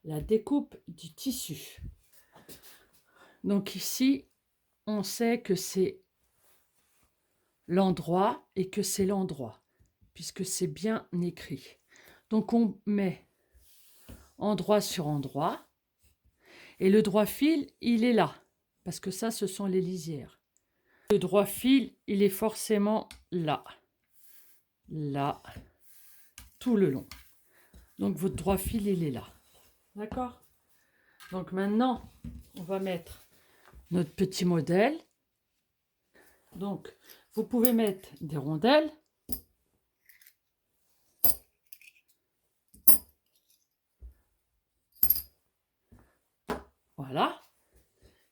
la découpe du tissu. Donc ici, on sait que c'est l'endroit et que c'est l'endroit, puisque c'est bien écrit. Donc on met endroit sur endroit, et le droit fil, il est là, parce que ça, ce sont les lisières. Le droit fil, il est forcément là, là, tout le long. Donc votre droit fil, il est là. D'accord? Donc maintenant, on va mettre notre petit modèle. Donc, vous pouvez mettre des rondelles. Voilà.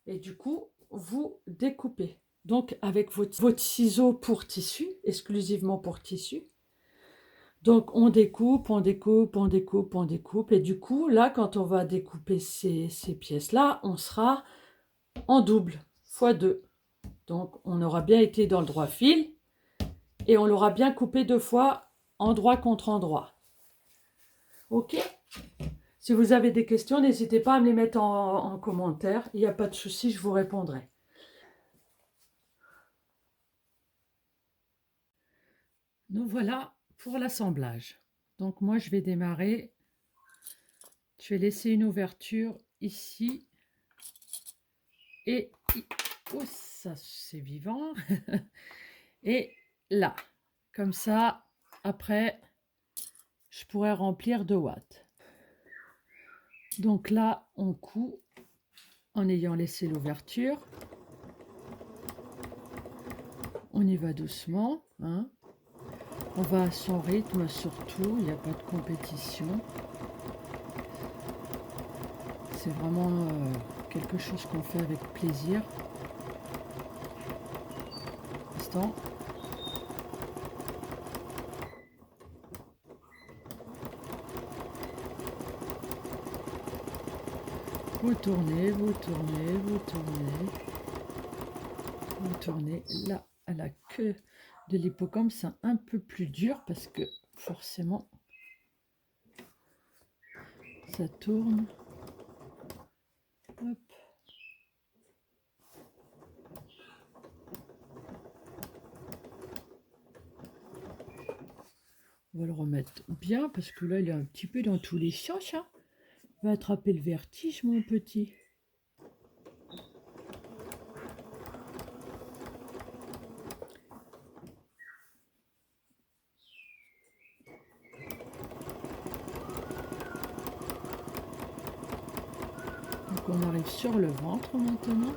Et du coup, vous découpez. Donc, avec votre ciseau pour tissu, exclusivement pour tissu. Donc, on découpe, on découpe, on découpe, on découpe. Et du coup, là, quand on va découper ces pièces-là, on sera en double, fois 2. Donc, on aura bien été dans le droit fil et on l'aura bien coupé 2 fois, endroit contre endroit. Ok? Si vous avez des questions, n'hésitez pas à me les mettre en commentaire. Il n'y a pas de souci, je vous répondrai. Nous voilà pour l'assemblage. Donc moi, je vais démarrer. Je vais laisser une ouverture ici. Et... Oh, ça, c'est vivant. Et là. Comme ça, après, je pourrais remplir de watts. Donc là, on coud en ayant laissé l'ouverture. On y va doucement, hein. On va à son rythme surtout, il n'y a pas de compétition. C'est vraiment quelque chose qu'on fait avec plaisir. Instant. Vous tournez, vous tournez, vous tournez. Vous tournez. Là, à la queue de l'hippocampe, c'est un peu plus dur parce que forcément, ça tourne. Hop. On va le remettre bien parce que là, il est un petit peu dans tous les sens. Hein. Va attraper le vertige, mon petit. Donc on arrive sur le ventre maintenant.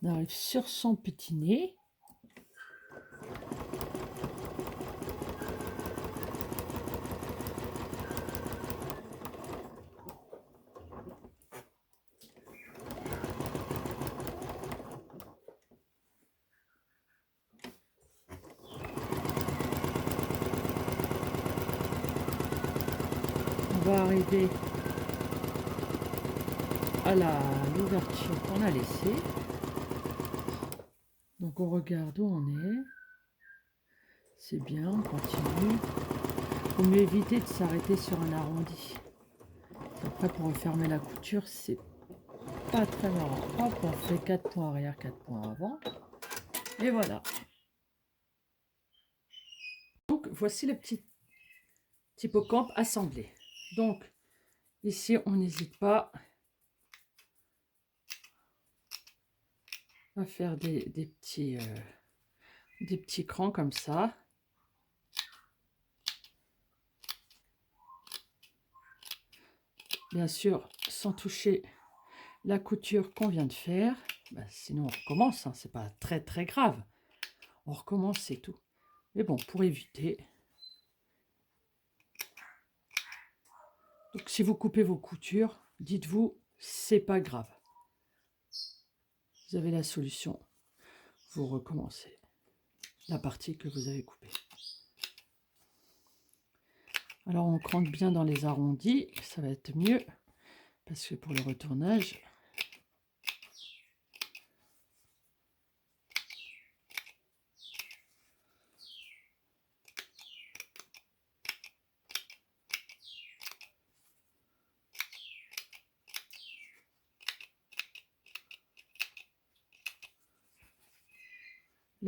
On arrive sur son petit nez. On va arriver à l'ouverture qu'on a laissée. Donc on regarde où on est. C'est bien, on continue. Il faut mieux éviter de s'arrêter sur un arrondi. Après pour refermer la couture, c'est pas très marrant. Hop, on fait 4 points arrière, 4 points avant. Et voilà. Donc voici le petit hippocampe assemblé. Donc ici on n'hésite pas à faire des petits crans comme ça. Bien sûr, sans toucher la couture qu'on vient de faire. Ben, sinon, on recommence. Hein, c'est pas très très grave. On recommence, c'est tout. Mais bon, pour éviter. Donc, si vous coupez vos coutures, dites-vous, c'est pas grave. Vous avez la solution. Vous recommencez la partie que vous avez coupée. Alors, on rentre bien dans les arrondis. Ça va être mieux. Parce que pour le retournage,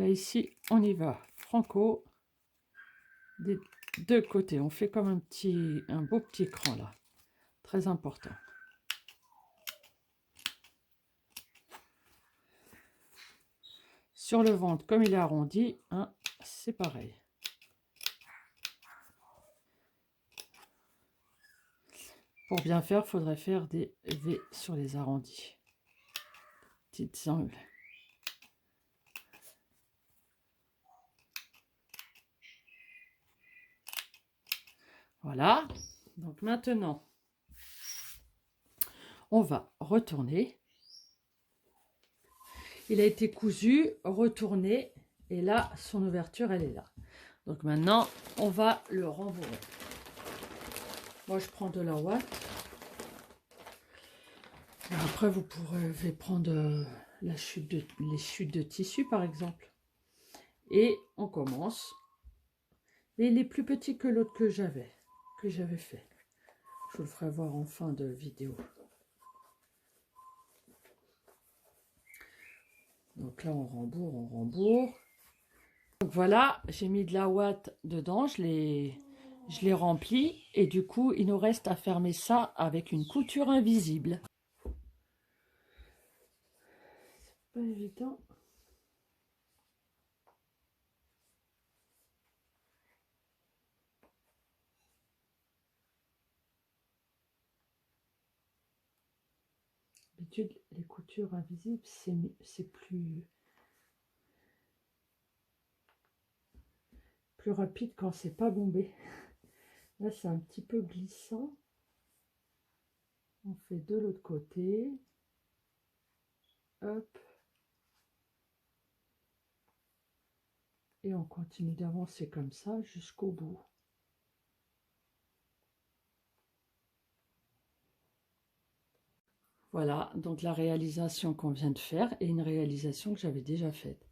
là ici, on y va. Franco, des deux côtés. On fait comme un beau petit cran là. Très important. Sur le ventre, comme il est arrondi, hein, c'est pareil. Pour bien faire, il faudrait faire des V sur les arrondis. Petites angles. Voilà. Donc maintenant, on va retourner. Il a été cousu, retourné, et là, son ouverture, elle est là. Donc maintenant, on va le rembourrer. Moi, je prends de la ouate. Après, vous pouvez prendre les chutes de tissu, par exemple. Et on commence. Et il est plus petit que l'autre que j'avais fait. Je vous le ferai voir en fin de vidéo. Donc là, on rembourre. Donc voilà, j'ai mis de la ouate dedans, je l'ai rempli. Et du coup, il nous reste à fermer ça avec une couture invisible. C'est pas évident. D'habitude, les coutures invisibles, c'est plus rapide quand c'est pas bombé. Là, c'est un petit peu glissant. On fait de l'autre côté. Hop. Et on continue d'avancer comme ça jusqu'au bout. Voilà, donc la réalisation qu'on vient de faire est une réalisation que j'avais déjà faite.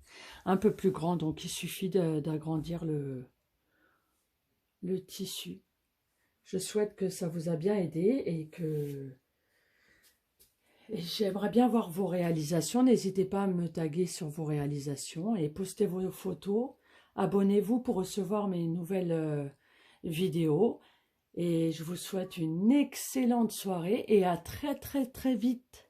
Un peu plus grand, donc il suffit d'agrandir le tissu. Je souhaite que ça vous a bien aidé et j'aimerais bien voir vos réalisations. N'hésitez pas à me taguer sur vos réalisations et postez vos photos. Abonnez-vous pour recevoir mes nouvelles vidéos. Et je vous souhaite une excellente soirée et à très très très vite.